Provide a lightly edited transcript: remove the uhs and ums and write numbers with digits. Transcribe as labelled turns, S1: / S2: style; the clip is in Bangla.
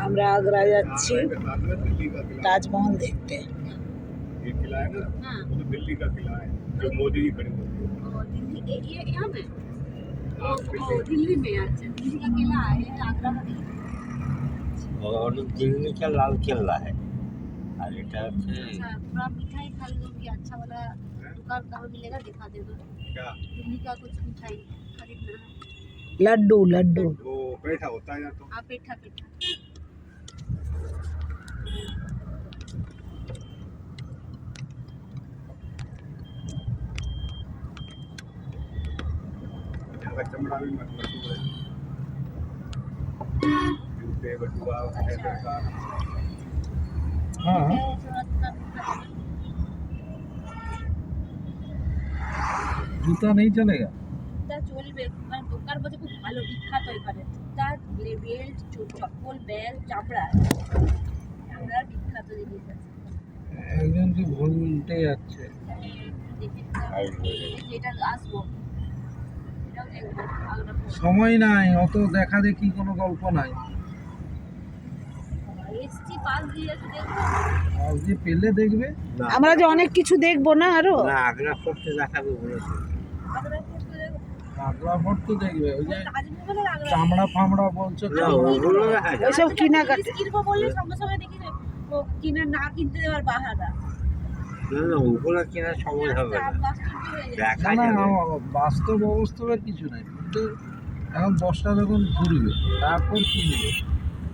S1: আমরা আগ্রা যাচ্ছি তাজমহল দেখতে।
S2: ये किला है ना, वो तो दिल्ली का किला है जो मोदी जी खड़े होते हैं।
S3: दिल्ली ये यहाँ पे दिल्ली में अच्छा दिल्ली का किला है आगरा का किला
S4: और दिल्ली का लाल किला है और এটা হচ্ছে
S3: अच्छा थोड़ा मिठाई खा लो कि अच्छा वाला दुकान कहाँ मिलेगा दिखा दे दो
S2: क्या
S3: दिल्ली का कुछ मिठाई खरीदना है
S1: लड्डू लड्डू
S2: वो पेठा होता है या तो
S3: आप पेठा पेठा
S2: यहाँ का चमड़ा भी मशहूर है, जूते बटुआ हैदर का।
S1: हाँ जूता नहीं चलेगा
S3: জুতা চলবে মানে দোকান বলতে খুব ভালো বিখ্যাত এখানে জুতা বেল্ট চপ্পল ব্যাগ চামড়া চামড়ার বিখ্যাত জিনিস আছে
S1: একজনকে ভুলতে যাচ্ছে
S3: দেখে এটা আসবো এটাও দেখবো আগ্রা
S1: সময় নাই অত দেখা দেখি কোনো গল্প নাই
S3: এসছি পাশ দিয়ে একটু দেখবো
S1: আজকে পেলে দেখবে
S4: না
S1: আমরা যে অনেক কিছু দেখবো না আরো
S4: না আগ্রা ফোর্টে দেখাবে বলেছে
S3: আগ্রা করতে দেখবো
S1: আগ্রা ফোর্ট তো দেখবে ওই যে
S3: তাজমহলের আগ্রা
S1: চামড়া ফামড়া বলছো
S4: না ওগুলো দেখা যায়
S1: ওইসব কেনাকাটা
S3: কিনবো বললে সঙ্গে সঙ্গে দেখি যে ও কিনা না কিনতে দেওয়ার বাহানা
S4: না না ওগুলো কেনার সময় হবে না দেখা
S1: না
S4: যাবে
S1: বাস্তব অবস্থার কিছু নাই কিন্তু এখন 10টা যখন ঘুরবে তারপর কিনবে